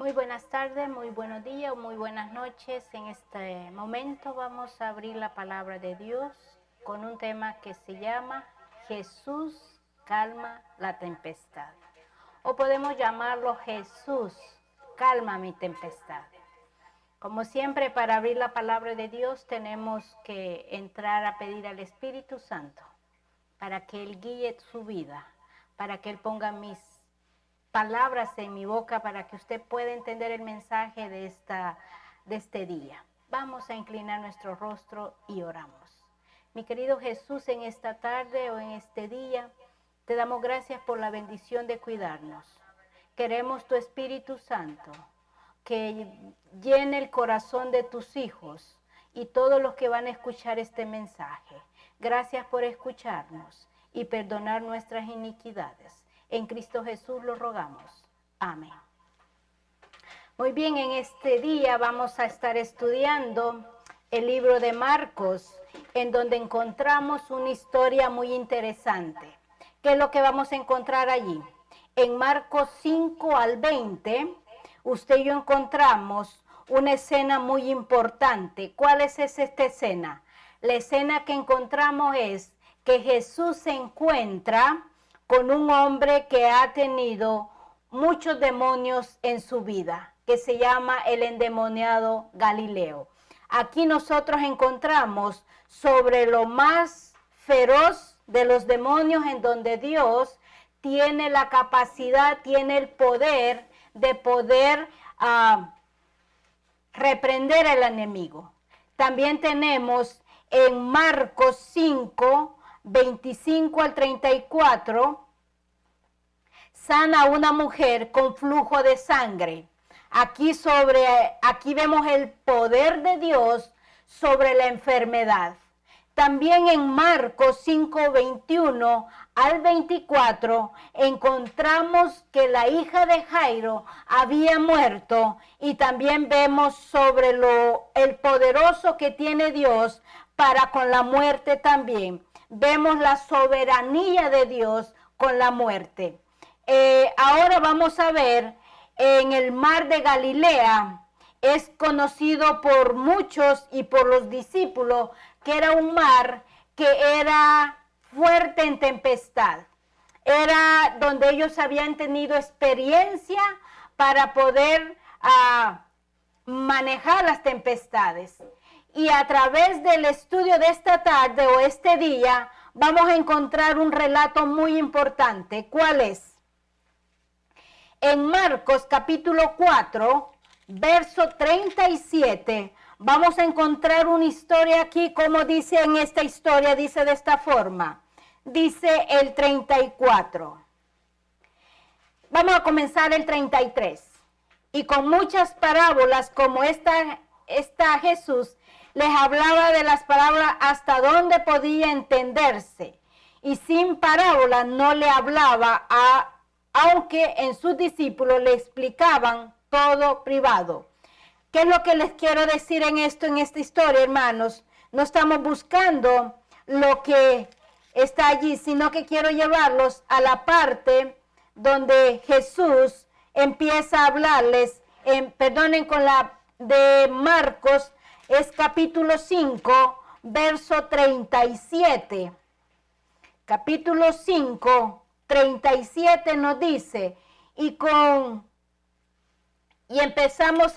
Muy buenas tardes, muy buenos días, muy buenas noches. En este momento vamos a abrir la palabra de Dios con un tema que se llama Jesús calma la tempestad. O podemos llamarlo Jesús calma mi tempestad. Como siempre, para abrir la palabra de Dios tenemos que entrar a pedir al Espíritu Santo para que Él guíe su vida, para que Él ponga mis palabras en mi boca para que usted pueda entender el mensaje de este día. Vamos a inclinar nuestro rostro y oramos. Mi querido Jesús, en esta tarde o en este día, te damos gracias por la bendición de cuidarnos. Queremos tu Espíritu Santo que llene el corazón de tus hijos y todos los que van a escuchar este mensaje. Gracias por escucharnos y perdonar nuestras iniquidades. En Cristo Jesús lo rogamos. Amén. Muy bien, en este día vamos a estar estudiando el libro de Marcos, en donde encontramos una historia muy interesante. ¿Qué es lo que vamos a encontrar allí? En Marcos 5 al 20, usted y yo encontramos una escena muy importante. ¿Cuál es esta escena? La escena que encontramos es que Jesús se encuentra con un hombre que ha tenido muchos demonios en su vida, que se llama el endemoniado Galileo. Aquí nosotros encontramos sobre lo más feroz de los demonios, en donde Dios tiene la capacidad, tiene el poder de poder reprender al enemigo. También tenemos en Marcos 5, 25 al 34, sana a una mujer con flujo de sangre. Aquí vemos el poder de Dios sobre la enfermedad. También en Marcos 5, 21 al 24 encontramos que la hija de Jairo había muerto, y también vemos sobre el poderoso que tiene Dios para con la muerte también. Vemos la soberanía de Dios con la muerte. Ahora vamos a ver en el mar de Galilea. Es conocido por muchos y por los discípulos que era un mar que era fuerte en tempestad. Era donde ellos habían tenido experiencia para poder manejar las tempestades. Y a través del estudio de esta tarde o este día, vamos a encontrar un relato muy importante. ¿Cuál es? En Marcos capítulo 4, verso 37, vamos a encontrar una historia aquí, como dice en esta historia, dice de esta forma. Dice el 34. Vamos a comenzar el 33. Y con muchas parábolas como esta Jesús les hablaba de las parábolas hasta donde podía entenderse, y sin parábolas no le hablaba, aunque en sus discípulos le explicaban todo privado. ¿Qué es lo que les quiero decir en esta historia, hermanos? No estamos buscando lo que está allí, sino que quiero llevarlos a la parte donde Jesús empieza a hablarles, perdonen, con la de Marcos, es capítulo 5, verso 37. Capítulo 5, 37 nos dice, y empezamos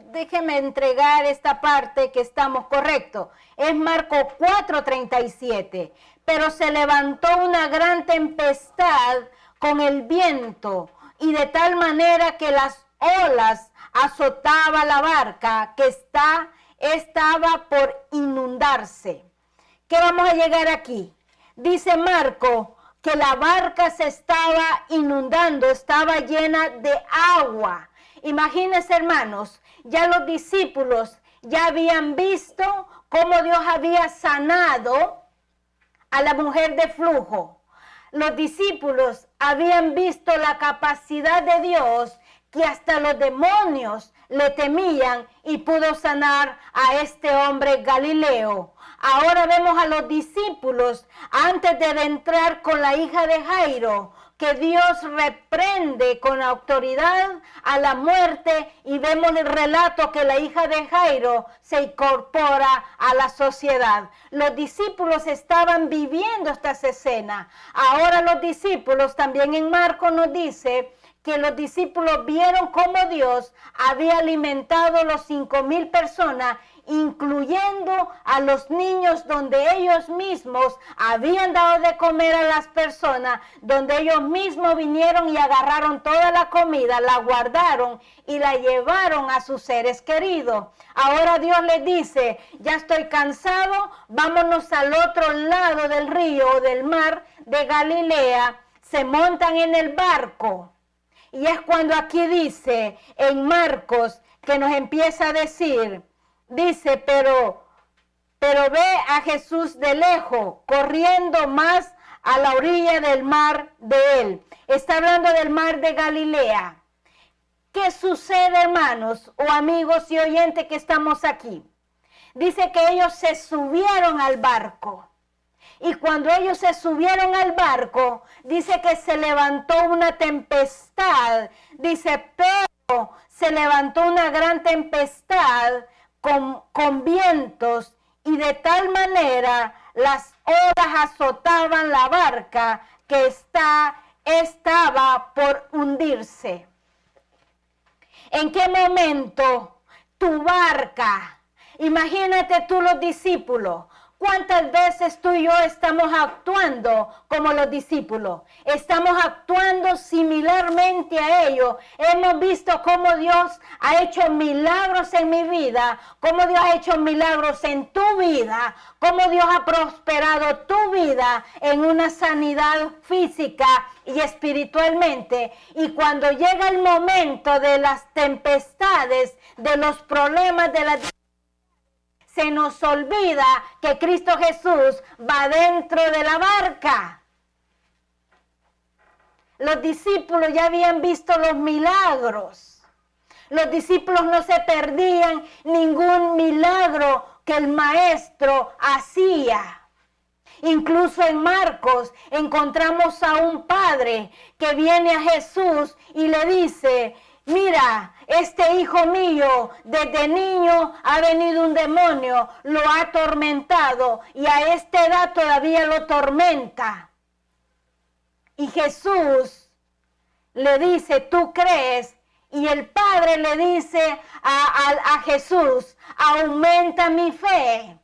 déjenme entregar esta parte que estamos correctos. Es Marcos 4, 37. Pero se levantó una gran tempestad con el viento, y de tal manera que las olas azotaban la barca, que estaba por inundarse. ¿Qué vamos a llegar aquí? Dice Marco que la barca se estaba inundando, estaba llena de agua. Imagínense, hermanos, ya los discípulos ya habían visto cómo Dios había sanado a la mujer de flujo. Los discípulos habían visto la capacidad de Dios, que hasta los demonios le temían, y pudo sanar a este hombre Galileo. Ahora vemos a los discípulos, antes de entrar con la hija de Jairo, que Dios reprende con autoridad a la muerte y vemos el relato que la hija de Jairo se incorpora a la sociedad. Los discípulos estaban viviendo estas escenas. Ahora los discípulos, también en Marcos nos dice que los discípulos vieron cómo Dios había alimentado los 5,000 personas, incluyendo a los niños, donde ellos mismos habían dado de comer a las personas, donde ellos mismos vinieron y agarraron toda la comida, la guardaron y la llevaron a sus seres queridos. Ahora Dios les dice, ya estoy cansado, vámonos al otro lado del río o del mar de Galilea. Se montan en el barco. Y es cuando aquí dice en Marcos que nos empieza a decir, dice, pero ve a Jesús de lejos, corriendo más a la orilla del mar de él. Está hablando del mar de Galilea. ¿Qué sucede, hermanos o amigos y oyentes que estamos aquí? Dice que ellos se subieron al barco. Y cuando ellos se subieron al barco, dice que se levantó una tempestad. Dice, pero se levantó una gran tempestad con vientos, y de tal manera las olas azotaban la barca que estaba por hundirse. ¿En qué momento tu barca? Imagínate tú los discípulos. ¿Cuántas veces tú y yo estamos actuando como los discípulos? Estamos actuando similarmente a ellos. Hemos visto cómo Dios ha hecho milagros en mi vida, cómo Dios ha hecho milagros en tu vida, cómo Dios ha prosperado tu vida en una sanidad física y espiritualmente. Y cuando llega el momento de las tempestades, de los problemas, de las se nos olvida que Cristo Jesús va dentro de la barca. Los discípulos ya habían visto los milagros. Los discípulos no se perdían ningún milagro que el maestro hacía. Incluso en Marcos encontramos a un padre que viene a Jesús y le dice, mira, este hijo mío, desde niño ha venido un demonio, lo ha atormentado y a esta edad todavía lo tormenta. Y Jesús le dice, ¿tú crees? Y el Padre le dice a Jesús, aumenta mi fe.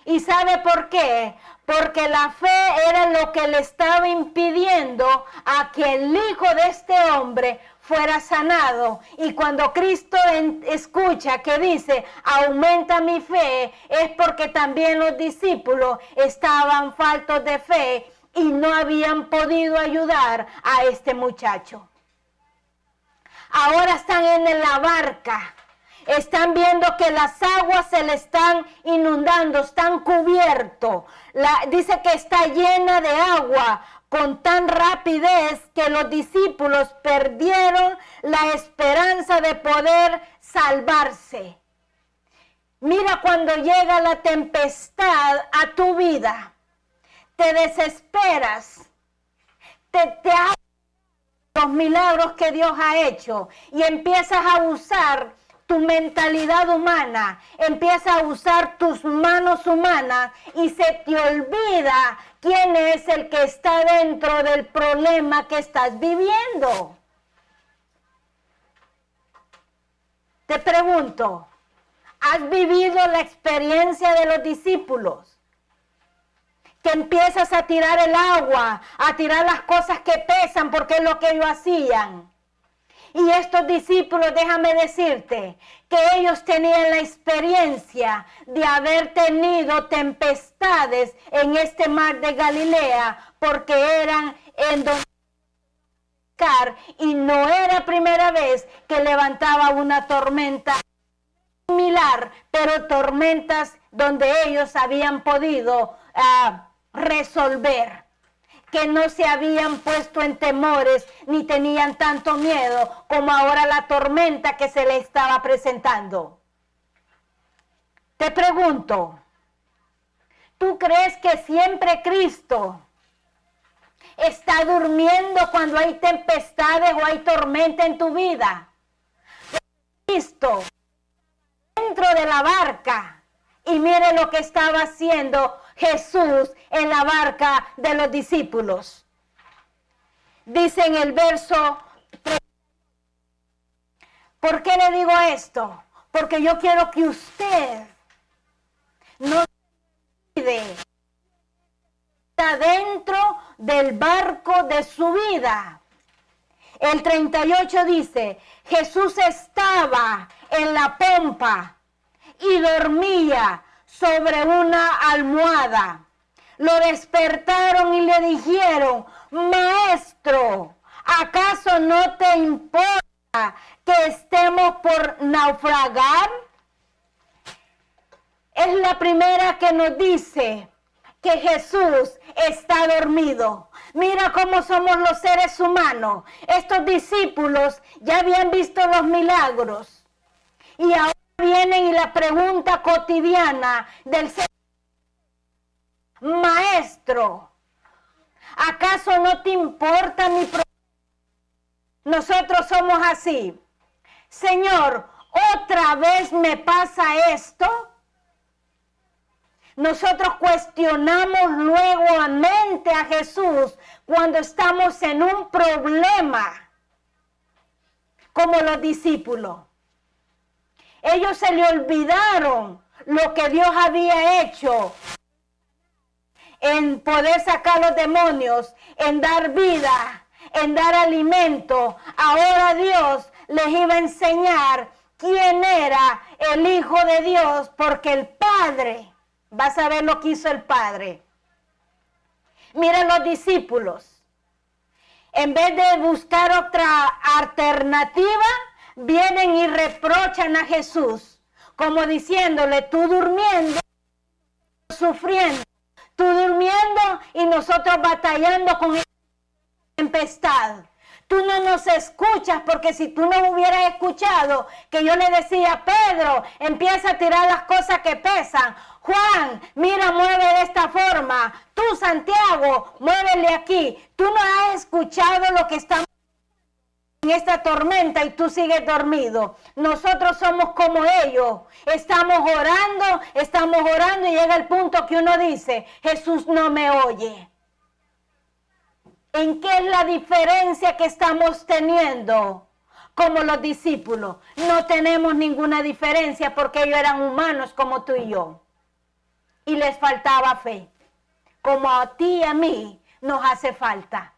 ¿Y sabe por qué? Porque la fe era lo que le estaba impidiendo a que el hijo de este hombre fuera sanado. Y cuando Cristo escucha que dice, aumenta mi fe, es porque también los discípulos estaban faltos de fe y no habían podido ayudar a este muchacho. Ahora están en la barca. Están viendo que las aguas se le están inundando, están cubiertos. Dice que está llena de agua con tan rapidez que los discípulos perdieron la esperanza de poder salvarse. Mira cuando llega la tempestad a tu vida, te desesperas, te los milagros que Dios ha hecho y empiezas a usar tu mentalidad humana, empieza a usar tus manos humanas y se te olvida quién es el que está dentro del problema que estás viviendo. Te pregunto, ¿has vivido la experiencia de los discípulos? Que empiezas a tirar el agua, a tirar las cosas que pesan porque es lo que ellos hacían. Y estos discípulos, déjame decirte, que ellos tenían la experiencia de haber tenido tempestades en este mar de Galilea, porque eran en donde y no era primera vez que levantaba una tormenta similar, pero tormentas donde ellos habían podido resolver, que no se habían puesto en temores ni tenían tanto miedo como ahora la tormenta que se le estaba presentando. Te pregunto, ¿tú crees que siempre Cristo está durmiendo cuando hay tempestades o hay tormenta en tu vida. Cristo dentro de la barca, y mire lo que estaba haciendo Jesús en la barca de los discípulos. Dice en el verso 3. ¿Por qué le digo esto? Porque yo quiero que usted no se olvide, está dentro del barco de su vida. El 38 dice, Jesús estaba en la pompa y dormía sobre una almohada. Lo despertaron y le dijeron, Maestro, ¿acaso no te importa que estemos por naufragar? Es la primera que nos dice que Jesús está dormido. Mira cómo somos los seres humanos. Estos discípulos ya habían visto los milagros. Y ahora vienen y la pregunta cotidiana del ser. Maestro, ¿acaso no te importa mi problema? Nosotros somos así. Señor, ¿otra vez me pasa esto? Nosotros cuestionamos nuevamente a Jesús cuando estamos en un problema, como los discípulos. Ellos se le olvidaron lo que Dios había hecho en poder sacar los demonios, en dar vida, en dar alimento. Ahora Dios les iba a enseñar quién era el Hijo de Dios, porque el Padre, vas a ver lo que hizo el Padre. Miren los discípulos, en vez de buscar otra alternativa, vienen y reprochan a Jesús, como diciéndole, tú durmiendo, sufriendo, tú durmiendo y nosotros batallando con esta tempestad. Tú no nos escuchas, porque si tú no hubieras escuchado que yo le decía, Pedro, empieza a tirar las cosas que pesan. Juan, mira, mueve de esta forma. Tú, Santiago, muévele aquí. Tú no has escuchado lo que estamos en esta tormenta y tú sigues dormido. Nosotros somos como ellos. Estamos orando y llega el punto que uno dice, Jesús no me oye. ¿En qué es la diferencia que estamos teniendo como los discípulos? No tenemos ninguna diferencia, porque ellos eran humanos como tú y yo. Y les faltaba fe, como a ti y a mí nos hace falta.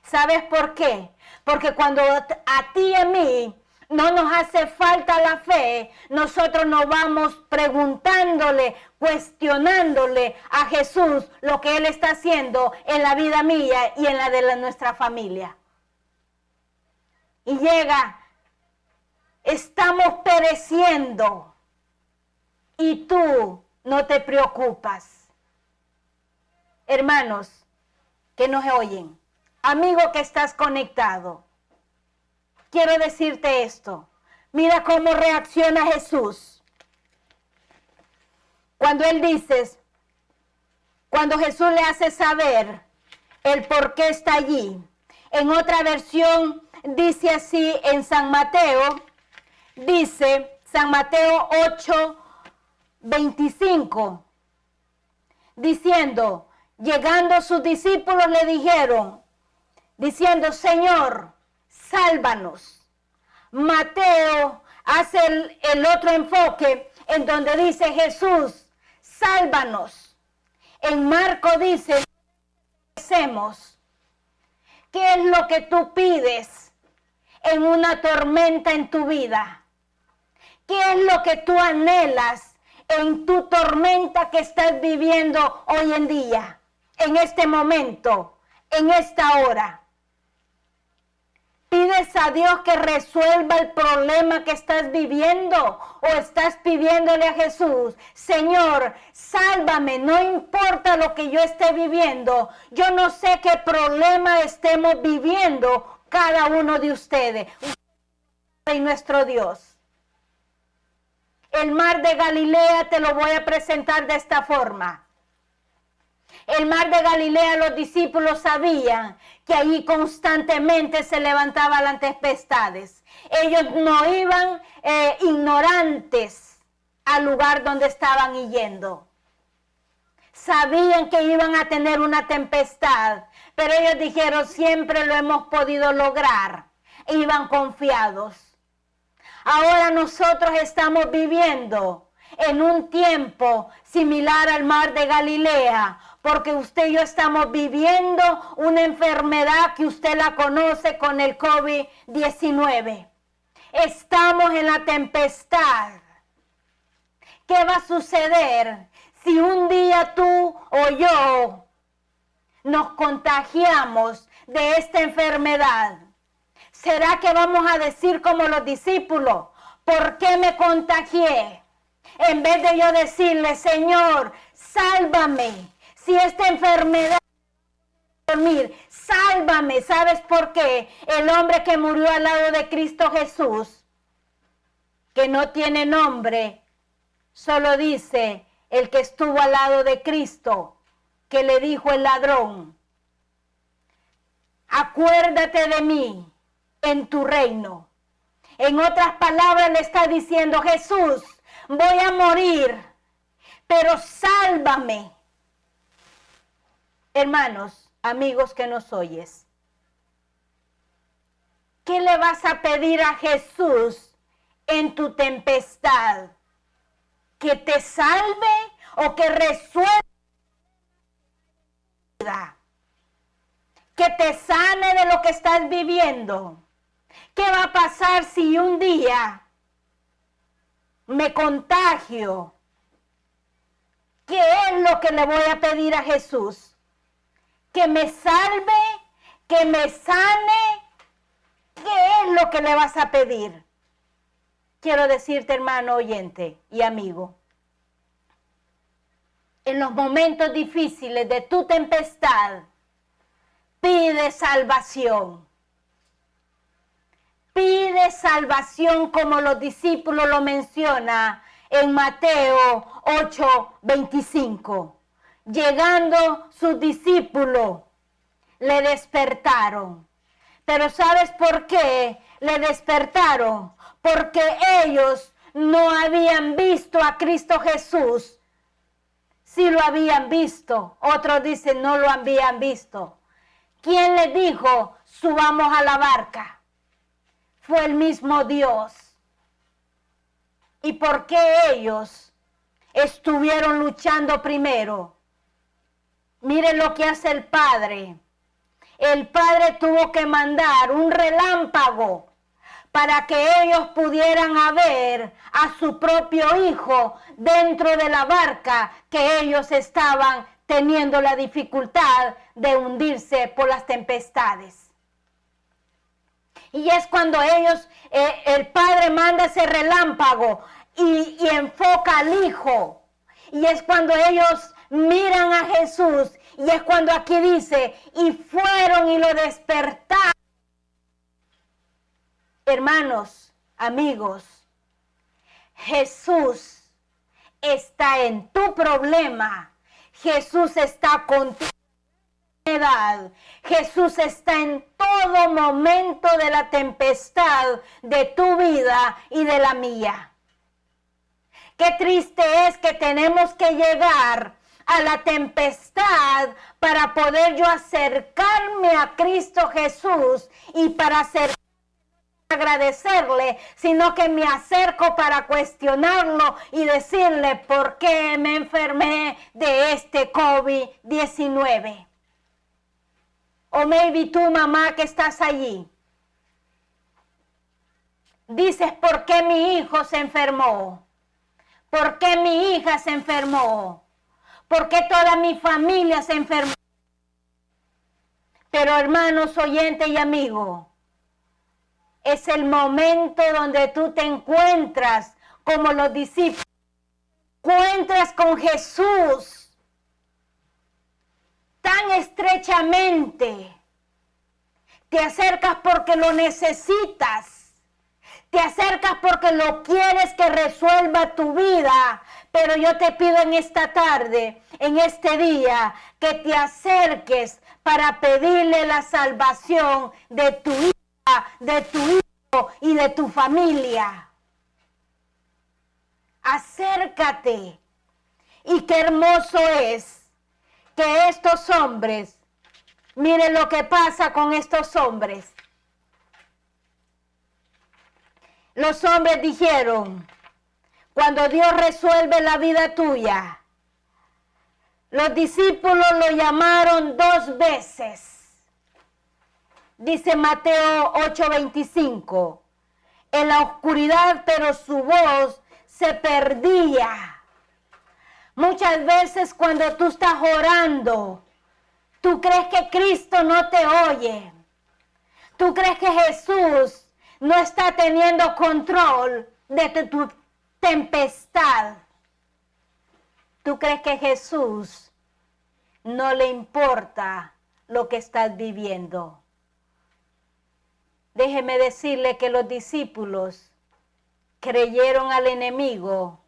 ¿Sabes por qué? Porque cuando a ti y a mí no nos hace falta la fe, nosotros nos vamos preguntándole, cuestionándole a Jesús lo que Él está haciendo en la vida mía y en la de nuestra familia. Y llega, estamos pereciendo y tú no te preocupas. Hermanos que nos oyen, amigo que estás conectado, quiero decirte esto. Mira cómo reacciona Jesús. Cuando Él dice, cuando Jesús le hace saber el por qué está allí. En otra versión dice así en San Mateo, dice San Mateo 8:25, diciendo, llegando sus discípulos le dijeron, diciendo, Señor, sálvanos. Mateo hace el otro enfoque en donde dice Jesús, sálvanos. En Marco dice, hacemos. ¿Qué es lo que tú pides en una tormenta en tu vida? ¿Qué es lo que tú anhelas en tu tormenta que estás viviendo hoy en día, en este momento, en esta hora? ¿Pides a Dios que resuelva el problema que estás viviendo o estás pidiéndole a Jesús, Señor, sálvame, no importa lo que yo esté viviendo, yo no sé qué problema estemos viviendo cada uno de ustedes y nuestro Dios? El mar de Galilea te lo voy a presentar de esta forma. El mar de Galilea, los discípulos sabían que allí constantemente se levantaban las tempestades. Ellos no iban ignorantes al lugar donde estaban yendo. Sabían que iban a tener una tempestad, pero ellos dijeron, siempre lo hemos podido lograr. Iban confiados. Ahora nosotros estamos viviendo en un tiempo similar al mar de Galilea, porque usted y yo estamos viviendo una enfermedad que usted la conoce con el COVID-19. Estamos en la tempestad. ¿Qué va a suceder si un día tú o yo nos contagiamos de esta enfermedad? ¿Será que vamos a decir como los discípulos, ¿por qué me contagié? En vez de yo decirle, Señor, sálvame. Si esta enfermedad dormir, sálvame. ¿Sabes por qué? El hombre que murió al lado de Cristo Jesús, que no tiene nombre, solo dice el que estuvo al lado de Cristo, que le dijo el ladrón, acuérdate de mí en tu reino. En otras palabras le está diciendo, Jesús, voy a morir, pero sálvame. Hermanos, amigos que nos oyes, ¿qué le vas a pedir a Jesús en tu tempestad? ¿Que te salve o que resuelva? ¿Que te sane de lo que estás viviendo? ¿Qué va a pasar si un día me contagio? ¿Qué es lo que le voy a pedir a Jesús? ¿Que me salve? ¿Que me sane? ¿Qué es lo que le vas a pedir? Quiero decirte, hermano oyente y amigo, en los momentos difíciles de tu tempestad, pide salvación. Pide salvación como los discípulos lo mencionan en Mateo 8:25. Llegando sus discípulos, le despertaron. Pero ¿sabes por qué le despertaron? Porque ellos no habían visto a Cristo Jesús. Sí lo habían visto. Otros dicen no lo habían visto. ¿Quién les dijo, subamos a la barca? Fue el mismo Dios. ¿Y por qué ellos estuvieron luchando primero? Miren lo que hace el Padre. El Padre tuvo que mandar un relámpago para que ellos pudieran ver a su propio hijo dentro de la barca que ellos estaban teniendo la dificultad de hundirse por las tempestades. Y es cuando ellos, el Padre manda ese relámpago y enfoca al Hijo. Y es cuando ellos miran a Jesús. Y es cuando aquí dice, y fueron y lo despertaron. Hermanos, amigos, Jesús está en tu problema. Jesús está con tu enfermedad. Jesús está en todo momento de la tempestad de tu vida y de la mía. Qué triste es que tenemos que llegar a la tempestad para poder yo acercarme a Cristo Jesús y para agradecerle, sino que me acerco para cuestionarlo y decirle por qué me enfermé de este COVID-19. O maybe tú, mamá, que estás allí, dices, ¿por qué mi hijo se enfermó? ¿Por qué mi hija se enfermó? ¿Por qué toda mi familia se enfermó? Pero hermanos, oyentes y amigos, es el momento donde tú te encuentras como los discípulos. Encuentras con Jesús tan estrechamente. Te acercas porque lo necesitas. Te acercas porque lo quieres que resuelva tu vida. Pero yo te pido en esta tarde, en este día, que te acerques para pedirle la salvación de tu hija, de tu hijo y de tu familia. Acércate. Y qué hermoso es que estos hombres, miren lo que pasa con estos hombres. Los hombres dijeron, cuando Dios resuelve la vida tuya, los discípulos lo llamaron 2 veces. Dice Mateo 8:25, en la oscuridad, pero su voz se perdía. Muchas veces cuando tú estás orando, tú crees que Cristo no te oye. Tú crees que Jesús no está teniendo control de tu tempestad. Tú crees que Jesús no le importa lo que estás viviendo. Déjeme decirle que los discípulos creyeron al enemigo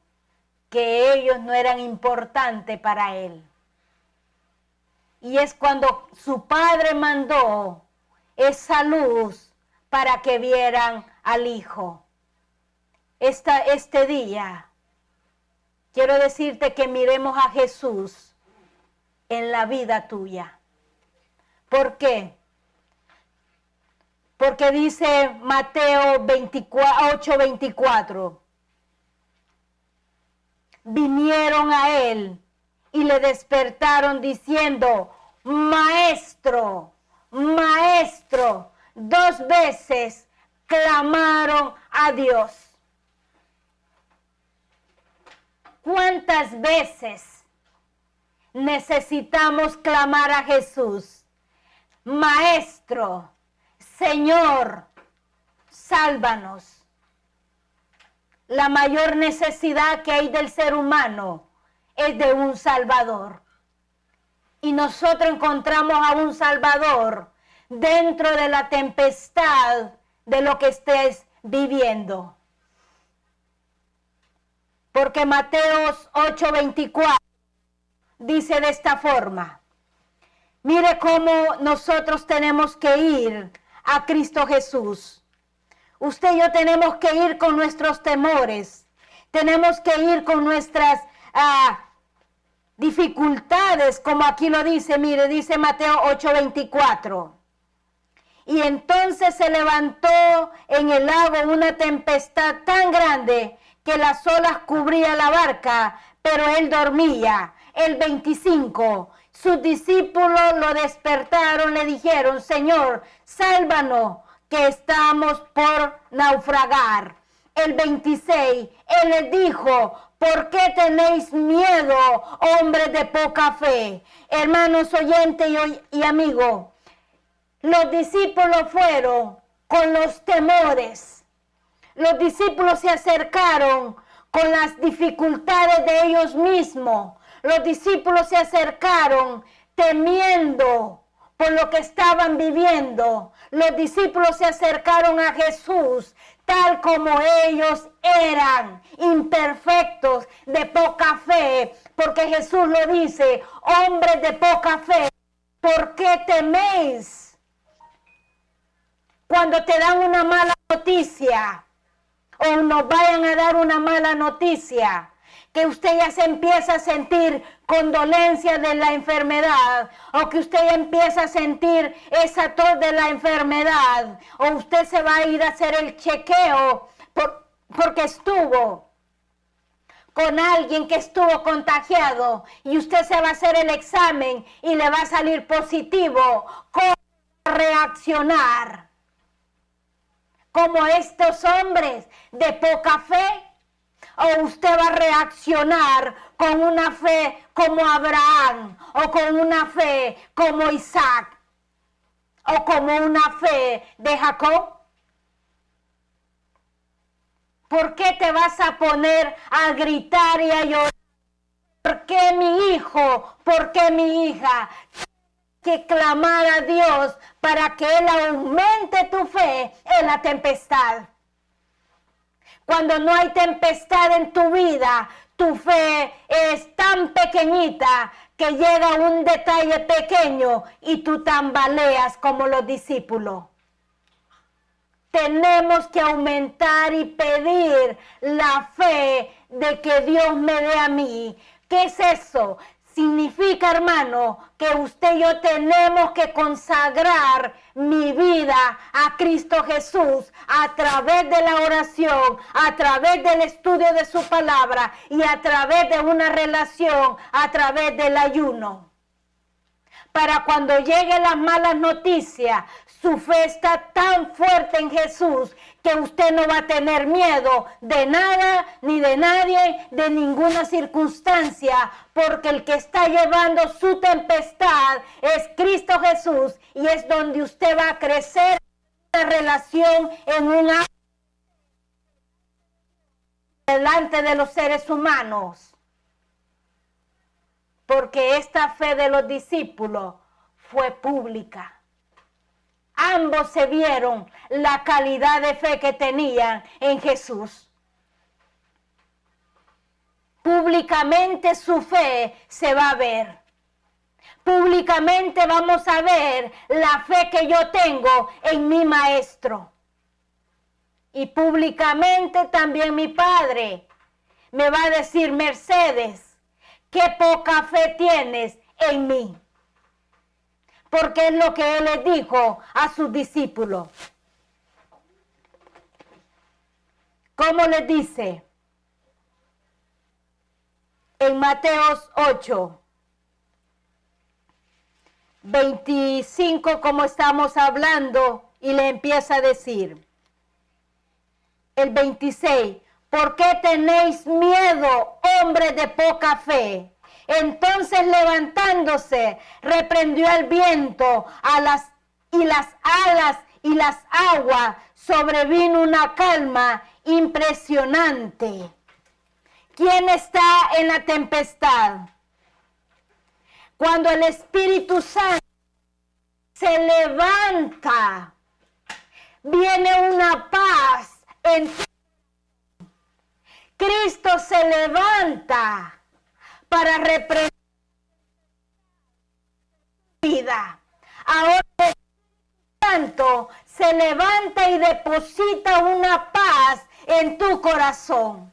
que ellos no eran importantes para él. Y es cuando su padre mandó esa luz para que vieran al Hijo. Este día, quiero decirte que miremos a Jesús en la vida tuya. ¿Por qué? Porque dice Mateo 8:24. Vinieron a él y le despertaron diciendo, Maestro, Maestro. 2 veces clamaron a Dios. ¿Cuántas veces necesitamos clamar a Jesús? Maestro, Señor, sálvanos. La mayor necesidad que hay del ser humano es de un Salvador. Y nosotros encontramos a un Salvador dentro de la tempestad de lo que estés viviendo. Porque Mateo 8:24 dice de esta forma, mire cómo nosotros tenemos que ir a Cristo Jesús. Usted y yo tenemos que ir con nuestros temores, tenemos que ir con nuestras dificultades, como aquí lo dice, mire, dice Mateo 8:24. Y entonces se levantó en el lago una tempestad tan grande que las olas cubrían la barca, pero él dormía. El 25, sus discípulos lo despertaron, le dijeron, Señor, sálvanos, que estamos por naufragar. El 26, él les dijo, ¿por qué tenéis miedo, hombres de poca fe? Hermanos oyentes y amigos, los discípulos fueron con los temores. Los discípulos se acercaron con las dificultades de ellos mismos. Los discípulos se acercaron temiendo por lo que estaban viviendo. Los discípulos se acercaron a Jesús tal como ellos eran, imperfectos, de poca fe, porque Jesús lo dice, hombres de poca fe, ¿por qué teméis? Cuando te dan una mala noticia, o nos vayan a dar una mala noticia, que usted ya se empieza a sentir condolencia de la enfermedad, o que usted ya empieza a sentir esa tos de la enfermedad, o usted se va a ir a hacer el chequeo porque estuvo con alguien que estuvo contagiado, y usted se va a hacer el examen y le va a salir positivo. ¿Cómo reaccionar? Como estos hombres de poca fe, o usted va a reaccionar con una fe como Abraham, o con una fe como Isaac, o como una fe de Jacob. ¿Por qué te vas a poner a gritar y a llorar? ¿Por qué mi hijo? ¿Por qué mi hija? Que clamar a Dios para que Él aumente tu fe en la tempestad. Cuando no hay tempestad en tu vida, Tu fe es tan pequeñita que llega un detalle pequeño y tú tambaleas como los discípulos. Tenemos que aumentar y pedir la fe de que Dios me dé a mí. ¿Qué es eso? Significa, hermano, que usted y yo tenemos que consagrar mi vida a Cristo Jesús a través de la oración, a través del estudio de su palabra y a través de una relación, a través del ayuno. Para cuando lleguen las malas noticias, su fe está tan fuerte en Jesús que usted no va a tener miedo de nada, ni de nadie, de ninguna circunstancia, porque el que está llevando su tempestad es Cristo Jesús y es donde usted va a crecer en una relación, en un acto delante de los seres humanos. Porque esta fe de los discípulos fue pública. Ambos se vieron la calidad de fe que tenían en Jesús. Públicamente su fe se va a ver. Públicamente vamos a ver la fe que yo tengo en mi maestro. Y públicamente también mi padre me va a decir: Mercedes, qué poca fe tienes en mí. Porque es lo que él les dijo a sus discípulos. ¿Cómo les dice? En Mateos 8, 25, como estamos hablando, y le empieza a decir, el 26, ¿por qué tenéis miedo, hombres de poca fe? Entonces, levantándose, reprendió el viento y las alas y las aguas. Sobrevino una calma impresionante. ¿Quién está en la tempestad? Cuando el Espíritu Santo se levanta, viene una paz en ti. Cristo se levanta para representar vida. Ahora el Espíritu Santo se levanta y deposita una paz en tu corazón.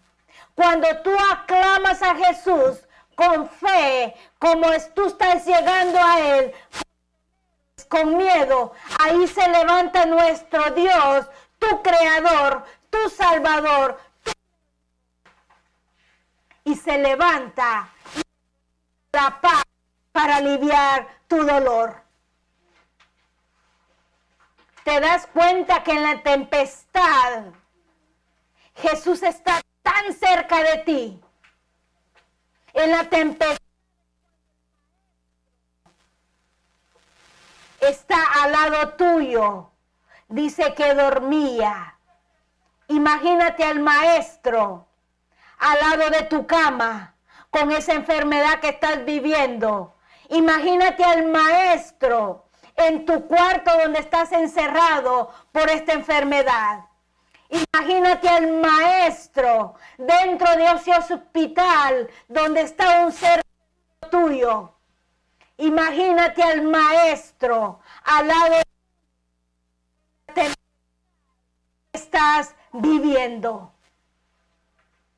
Cuando tú aclamas a Jesús con fe, como tú estás llegando a Él, con miedo, ahí se levanta nuestro Dios, tu Creador, tu Salvador, y se levanta la paz para aliviar tu dolor. Te das cuenta que en la tempestad Jesús está tan cerca de ti. En la tempestad está al lado tuyo. Dice que dormía. Imagínate al maestro al lado de tu cama con esa enfermedad que estás viviendo. Imagínate al maestro en tu cuarto donde estás encerrado por esta enfermedad. Imagínate al maestro dentro de ese hospital donde está un ser tuyo. Imagínate al maestro al lado de que estás viviendo.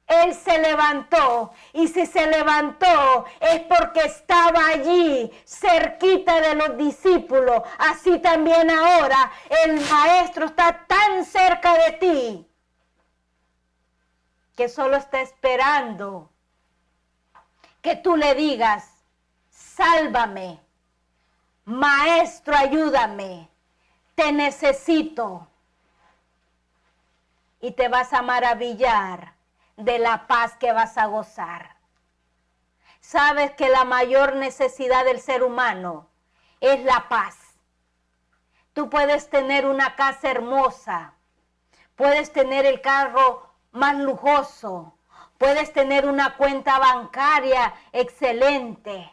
Él se levantó, y si se levantó es porque estaba allí, cerquita de los discípulos. Así también ahora el maestro está tan cerca de ti que solo está esperando que tú le digas: sálvame, maestro, ayúdame, te necesito. Y te vas a maravillar de la paz que vas a gozar. Sabes que la mayor necesidad del ser humano es la paz. Tú puedes tener una casa hermosa, puedes tener el carro más lujoso, puedes tener una cuenta bancaria excelente,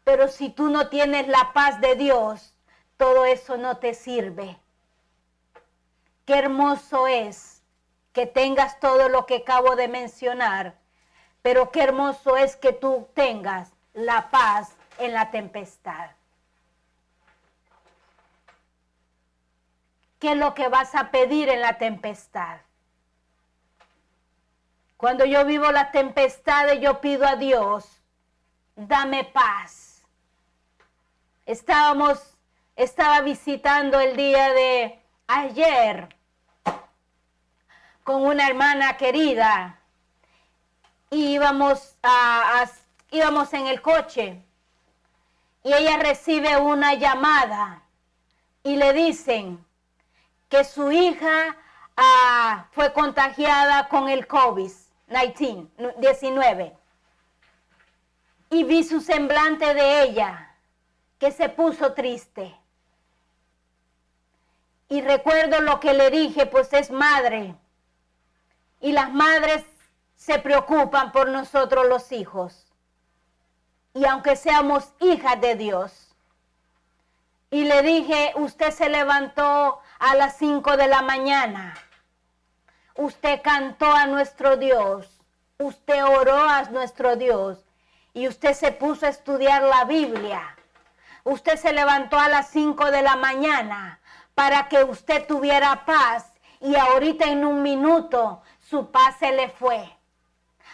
pero si tú no tienes la paz de Dios, todo eso no te sirve. Qué hermoso es que tengas todo lo que acabo de mencionar, Pero qué hermoso es que tú tengas la paz en la tempestad. ¿Qué es lo que vas a pedir en la tempestad? Cuando yo vivo las tempestades, yo pido a Dios, dame paz. Estaba visitando el día de ayer con una hermana querida. Íbamos en el coche y ella recibe una llamada y le dicen que su hija fue contagiada con el COVID-19. Y vi su semblante de ella, que se puso triste. Y recuerdo lo que le dije, pues es madre. Y las madres se preocupan por nosotros los hijos. Y aunque seamos hijas de Dios. Y le dije, usted se levantó a las 5 de la mañana. Usted cantó a nuestro Dios. Usted oró a nuestro Dios. Y usted se puso a estudiar la Biblia. Usted se levantó a las 5 de la mañana para que usted tuviera paz. Y ahorita en un minuto su paz se le fue.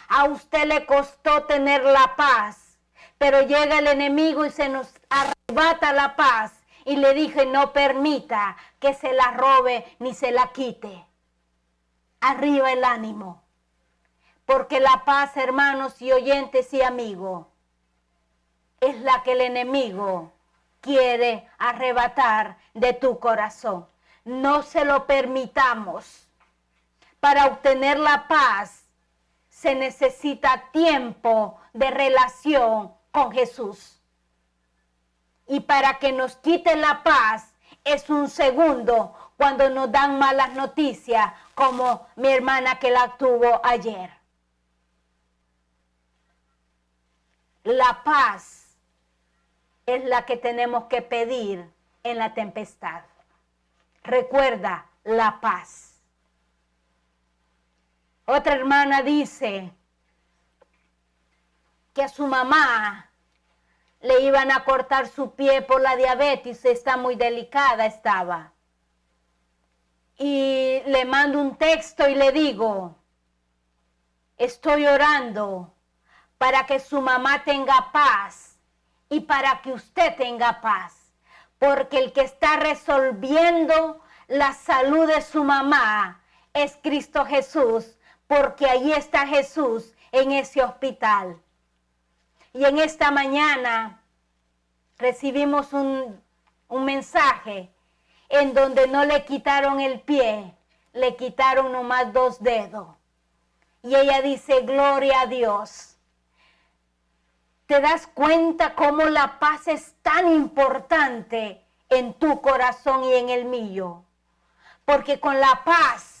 A usted le costó tener la paz, pero llega el enemigo y se nos arrebata la paz. Y le dije, no permita que se la robe ni se la quite. Arriba el ánimo. Porque la paz, hermanos y oyentes y amigos, es la que el enemigo quiere arrebatar de tu corazón. No se lo permitamos. Para obtener la paz se necesita tiempo de relación con Jesús. Y para que nos quite la paz es un segundo cuando nos dan malas noticias, como mi hermana que la tuvo ayer. La paz es la que tenemos que pedir en la tempestad. Recuerda, la paz. Otra hermana dice que a su mamá le iban a cortar su pie por la diabetes, está muy delicada estaba. Y le mando un texto y le digo, estoy orando para que su mamá tenga paz y para que usted tenga paz. Porque el que está resolviendo la salud de su mamá es Cristo Jesús, porque allí está Jesús en ese hospital. Y en esta mañana recibimos un mensaje en donde no le quitaron el pie, le quitaron nomás 2 dedos. Y ella dice, gloria a Dios. ¿Te das cuenta cómo la paz es tan importante en tu corazón y en el mío? Porque con la paz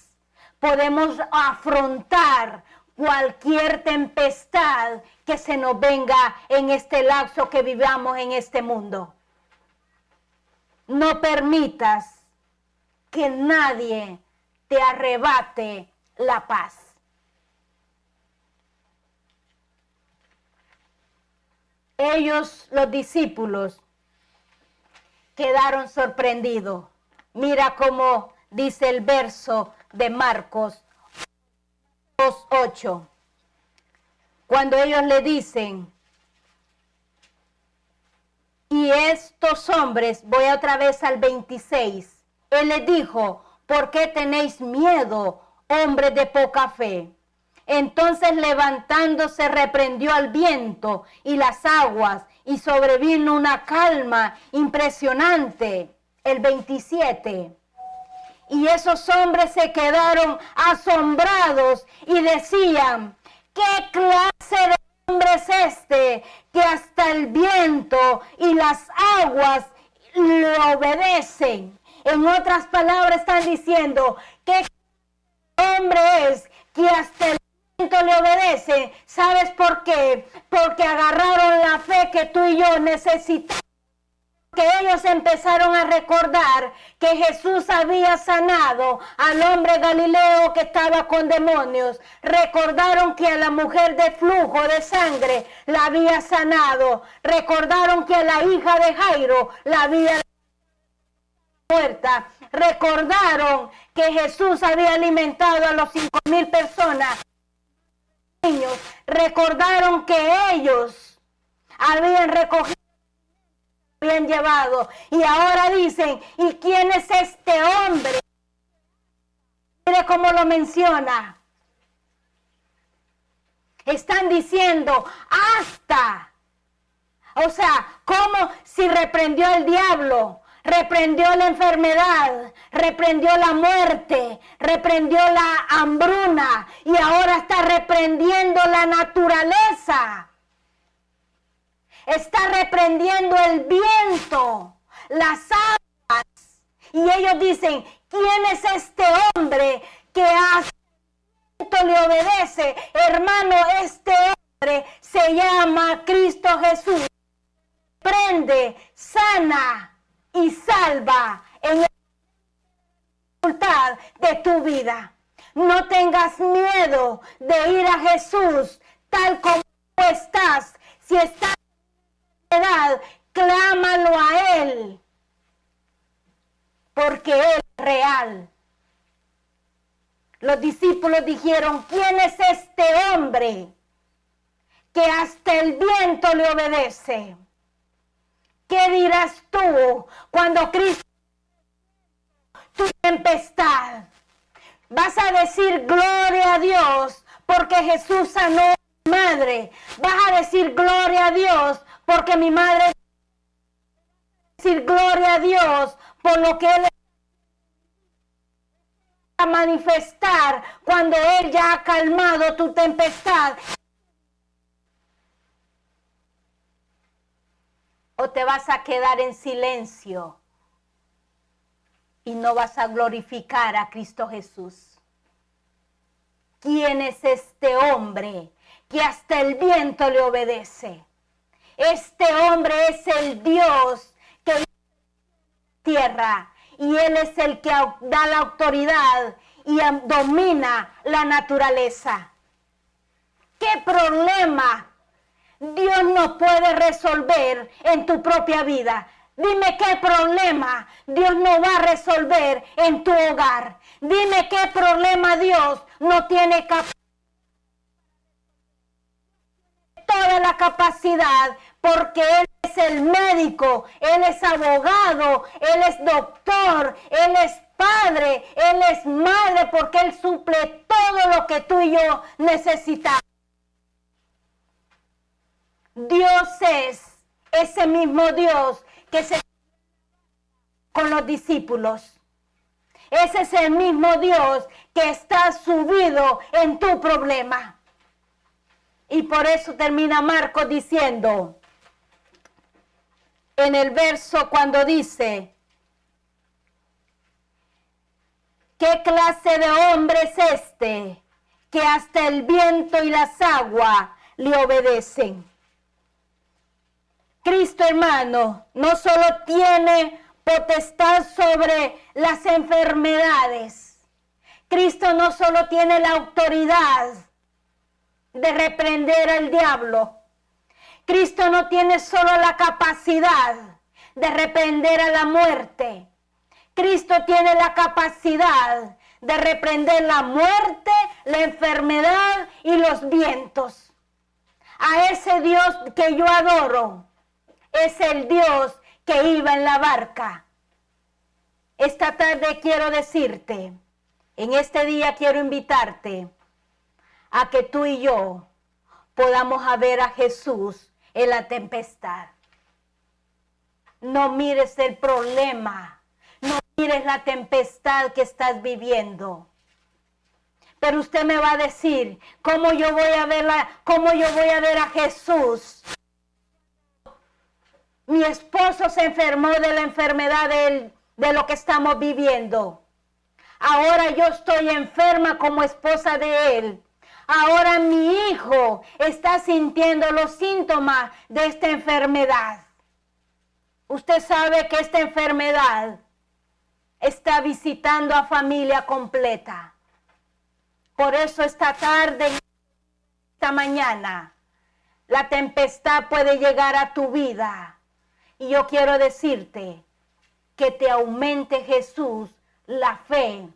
podemos afrontar cualquier tempestad que se nos venga en este lapso que vivamos en este mundo. No permitas que nadie te arrebate la paz. Ellos, los discípulos, quedaron sorprendidos. Mira cómo dice el verso de Marcos 2:8. Cuando ellos le dicen, y estos hombres, voy otra vez al 26, él les dijo, ¿por qué tenéis miedo, hombres de poca fe? Entonces levantándose reprendió al viento y las aguas y sobrevino una calma impresionante. El 27. Y esos hombres se quedaron asombrados y decían, ¿qué clase de hombre es este que hasta el viento y las aguas le obedecen? En otras palabras están diciendo, ¿qué hombre es que hasta el viento le obedece? ¿Sabes por qué? Porque agarraron la fe que tú y yo necesitamos Que ellos empezaron a recordar que Jesús había sanado al hombre Galileo que estaba con demonios. Recordaron que a la mujer de flujo de sangre la había sanado. Recordaron que a la hija de Jairo la había muerta. Recordaron que Jesús había alimentado a los 5,000 personas. Niños. Recordaron que ellos habían recogido, habían llevado, y ahora dicen, ¿y quién es este hombre? Mire cómo lo menciona. Están diciendo, hasta, o sea, como si reprendió el diablo, reprendió la enfermedad, reprendió la muerte, reprendió la hambruna, y ahora está reprendiendo la naturaleza. Está reprendiendo el viento, las aguas. Y ellos dicen, ¿quién es este hombre que hasta el viento le obedece? Hermano, este hombre se llama Cristo Jesús. Prende, sana y salva en la dificultad de tu vida. No tengas miedo de ir a Jesús tal como estás. Si estás clámalo a Él, porque Él es real. Los discípulos dijeron, ¿quién es este hombre que hasta el viento le obedece? ¿Qué dirás tú cuando Cristo tu tempestad? Vas a decir gloria a Dios porque Jesús sanó a mi madre. Vas a decir gloria a Dios porque mi madre, decir gloria a Dios por lo que Él va a manifestar cuando Él ya ha calmado tu tempestad. O te vas a quedar en silencio y no vas a glorificar a Cristo Jesús. ¿Quién es este hombre que hasta el viento le obedece? Este hombre es el Dios que vive en la tierra y Él es el que da la autoridad y domina la naturaleza. ¿Qué problema Dios no puede resolver en tu propia vida? Dime qué problema Dios no va a resolver en tu hogar. Dime qué problema Dios no tiene toda la capacidad, porque Él es el médico, Él es abogado, Él es doctor, Él es padre, Él es madre, porque Él suple todo lo que tú y yo necesitamos. Dios es ese mismo Dios que se con los discípulos. Ese es el mismo Dios que está subido en tu problema. Y por eso termina Marcos diciendo, en el verso cuando dice, ¿qué clase de hombre es este que hasta el viento y las aguas le obedecen? Cristo, hermano, no solo tiene potestad sobre las enfermedades. Cristo no solo tiene la autoridad de reprender al diablo. Cristo no tiene solo la capacidad de reprender a la muerte. Cristo tiene la capacidad de reprender la muerte, la enfermedad y los vientos. A ese Dios que yo adoro es el Dios que iba en la barca. Esta tarde quiero decirte, en este día quiero invitarte a que tú y yo podamos ver a Jesús en la tempestad. No mires el problema, no mires la tempestad que estás viviendo. Pero usted me va a decir, ¿cómo yo voy a ver a Jesús? Mi esposo se enfermó de la enfermedad de lo que estamos viviendo. Ahora yo estoy enferma como esposa de él. Ahora mi hijo está sintiendo los síntomas de esta enfermedad. Usted sabe que esta enfermedad está visitando a familia completa. Por eso esta tarde, esta mañana, la tempestad puede llegar a tu vida. Y yo quiero decirte que te aumente Jesús la fe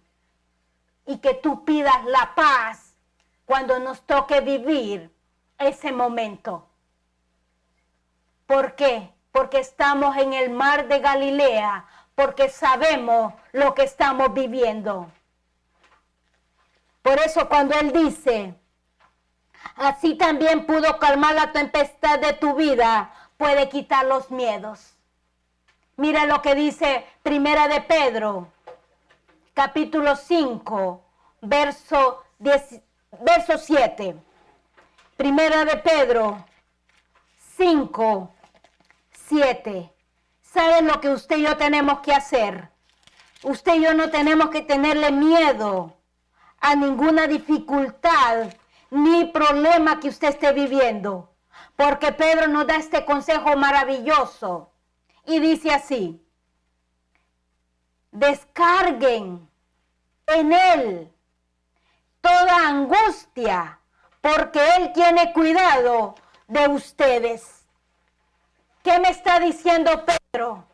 y que tú pidas la paz cuando nos toque vivir ese momento. ¿Por qué? Porque estamos en el mar de Galilea, porque sabemos lo que estamos viviendo. Por eso cuando Él dice, así también pudo calmar la tempestad de tu vida, puede quitar los miedos. Mira lo que dice Primera de Pedro, capítulo 5, verso 7. Primera de Pedro 5, 7. ¿Saben lo que usted y yo tenemos que hacer? Usted y yo no tenemos que tenerle miedo a ninguna dificultad ni problema que usted esté viviendo. Porque Pedro nos da este consejo maravilloso. Y dice así: descarguen en Él toda angustia, porque Él tiene cuidado de ustedes. ¿Qué me está diciendo Pedro?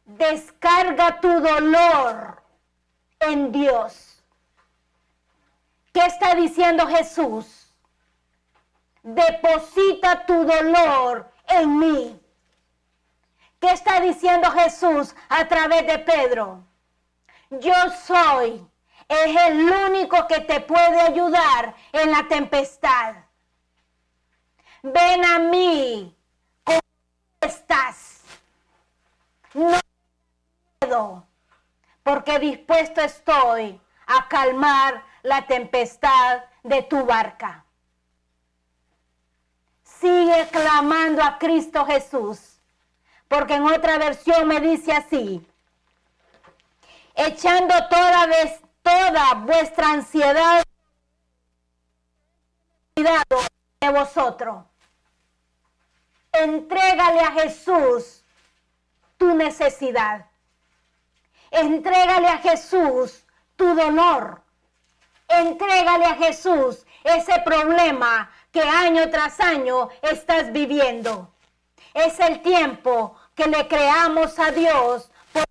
Descarga tu dolor en Dios. ¿Qué está diciendo Jesús? Deposita tu dolor en mí. ¿Qué está diciendo Jesús a través de Pedro? Yo soy, es el único que te puede ayudar en la tempestad. Ven a mí, ¿cómo estás? No puedo, porque dispuesto estoy a calmar la tempestad de tu barca. Sigue clamando a Cristo Jesús, porque en otra versión me dice así: echando toda vuestra ansiedad, cuidado de vosotros. Entrégale a Jesús tu necesidad. Entrégale a Jesús tu dolor. Entrégale a Jesús ese problema que año tras año estás viviendo. Es el tiempo que le creamos a Dios. Por la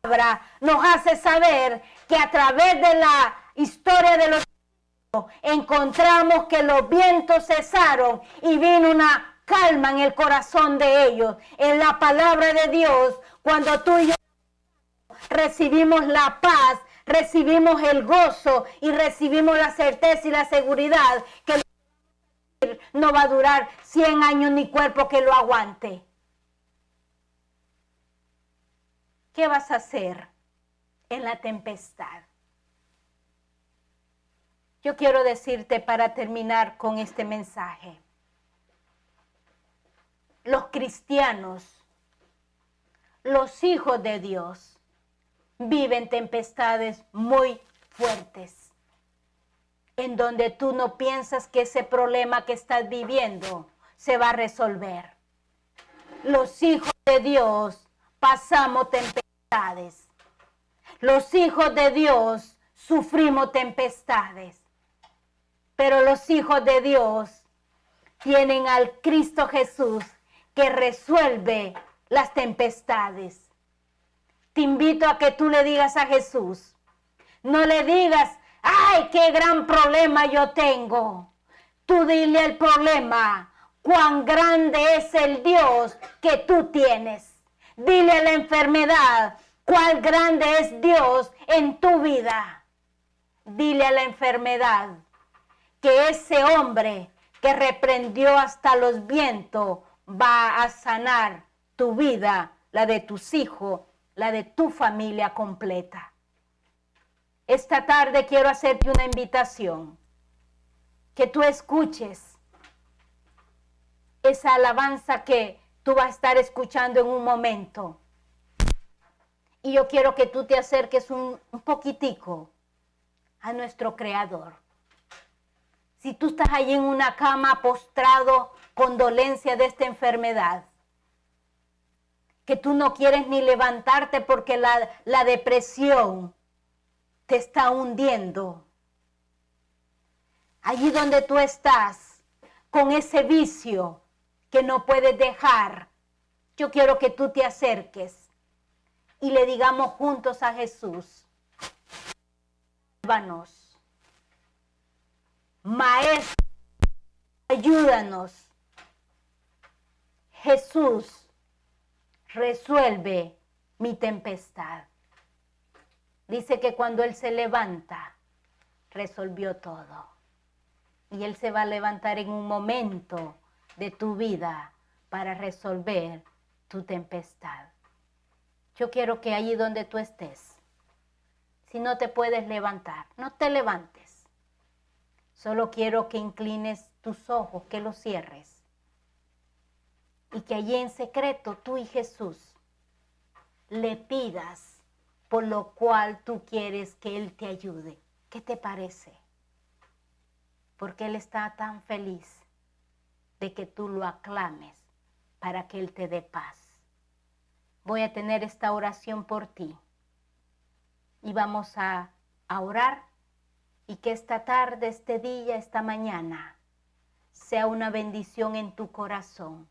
palabra nos hace saber que a través de la historia de los encontramos que los vientos cesaron y vino una calma en el corazón de ellos. En la palabra de Dios, cuando tú y yo recibimos la paz, recibimos el gozo y recibimos la certeza y la seguridad que no va a durar 100 años ni cuerpo que lo aguante. ¿Qué vas a hacer en la tempestad? Yo quiero decirte para terminar con este mensaje. Los cristianos, los hijos de Dios, viven tempestades muy fuertes, en donde tú no piensas que ese problema que estás viviendo se va a resolver. Los hijos de Dios pasamos tempestades. Los hijos de Dios sufrimos tempestades. Pero los hijos de Dios tienen al Cristo Jesús que resuelve las tempestades. Te invito a que tú le digas a Jesús, no le digas, ¡ay, qué gran problema yo tengo! Tú dile el problema, cuán grande es el Dios que tú tienes. Dile a la enfermedad, cuán grande es Dios en tu vida. Dile a la enfermedad que ese hombre que reprendió hasta los vientos va a sanar tu vida, la de tus hijos, la de tu familia completa. Esta tarde quiero hacerte una invitación, que tú escuches esa alabanza que tú vas a estar escuchando en un momento. Y yo quiero que tú te acerques un poquitico a nuestro Creador. Si tú estás allí en una cama postrado con dolencia de esta enfermedad, que tú no quieres ni levantarte porque la depresión te está hundiendo. Allí donde tú estás, con ese vicio que no puedes dejar, yo quiero que tú te acerques y le digamos juntos a Jesús: sálvanos, Maestro, ayúdanos. Jesús, resuelve mi tempestad. Dice que cuando Él se levanta, resolvió todo. Y Él se va a levantar en un momento de tu vida para resolver tu tempestad. Yo quiero que allí donde tú estés, si no te puedes levantar, no te levantes. Solo quiero que inclines tus ojos, que los cierres. Y que allí en secreto tú y Jesús le pidas por lo cual tú quieres que Él te ayude. ¿Qué te parece? Porque Él está tan feliz de que tú lo aclames para que Él te dé paz. Voy a tener esta oración por ti y vamos a orar, y que esta tarde, este día, esta mañana sea una bendición en tu corazón.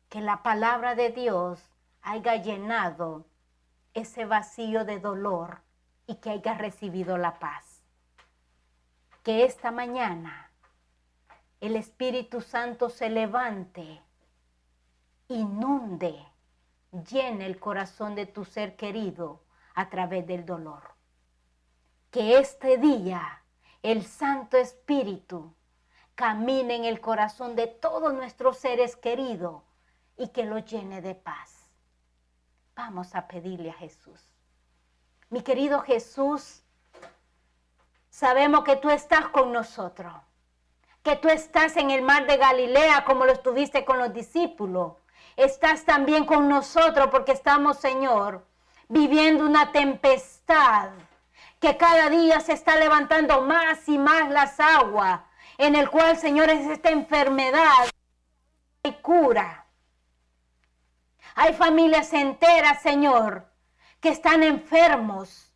Que la palabra de Dios haya llenado ese vacío de dolor y que haya recibido la paz. Que esta mañana el Espíritu Santo se levante, inunde, llene el corazón de tu ser querido a través del dolor. Que este día el Santo Espíritu camine en el corazón de todos nuestros seres queridos y que lo llene de paz. Vamos a pedirle a Jesús. Mi querido Jesús, sabemos que tú estás con nosotros, que tú estás en el mar de Galilea como lo estuviste con los discípulos. Estás también con nosotros porque estamos, Señor, viviendo una tempestad que cada día se está levantando más y más las aguas, en el cual, Señor, es esta enfermedad y cura. Hay familias enteras, Señor, que están enfermos,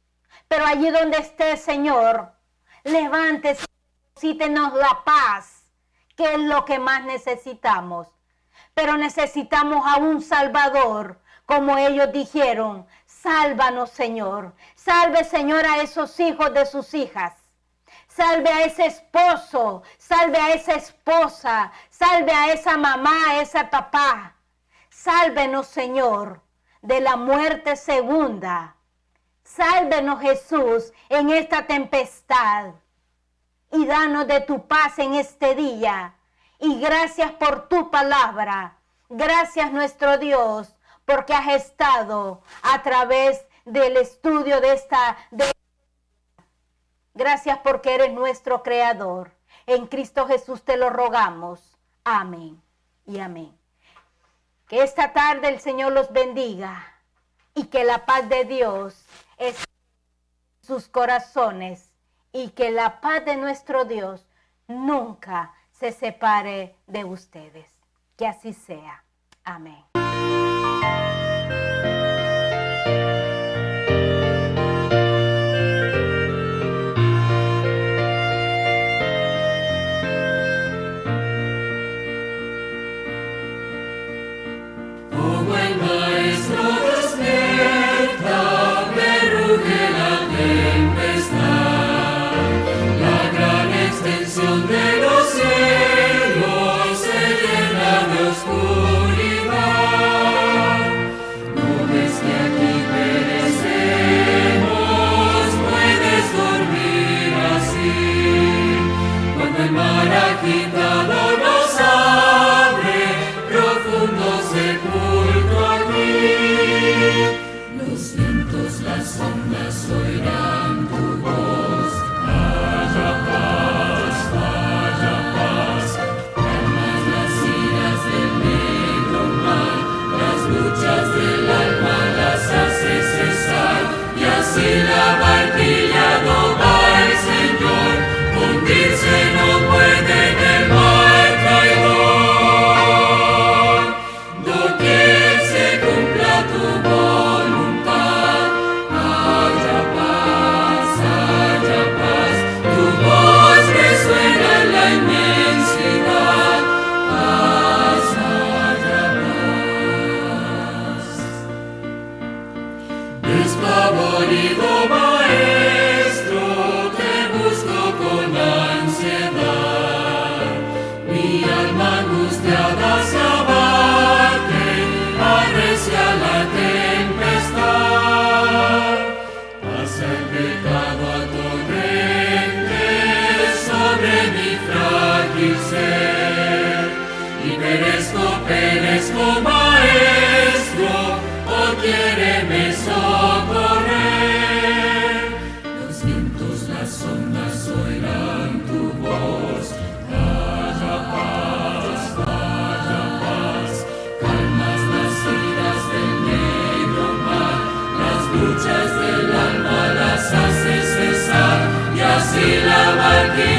pero allí donde estés, Señor, levántese, necesítenos la paz, que es lo que más necesitamos. Pero necesitamos a un Salvador, como ellos dijeron: sálvanos, Señor. Salve, Señor, a esos hijos de sus hijas. Salve a ese esposo, salve a esa esposa, salve a esa mamá, a ese papá. Sálvenos, Señor, de la muerte segunda. Sálvenos, Jesús, en esta tempestad. Y danos de tu paz en este día. Y gracias por tu palabra. Gracias, nuestro Dios, porque has estado a través del estudio de esta... Gracias porque eres nuestro Creador. En Cristo Jesús te lo rogamos. Amén y amén. Que esta tarde el Señor los bendiga y que la paz de Dios esté en sus corazones y que la paz de nuestro Dios nunca se separe de ustedes. Que así sea. Amén. De los cielos se llena de oscuridad. hundirse no puede en el mar. perezco, Maestro, oh quiéreme socorrer. Los vientos, las ondas oirán tu voz. Vaya paz, calmas las iras del negro mar, las luchas del alma las haces cesar, y así la barquilla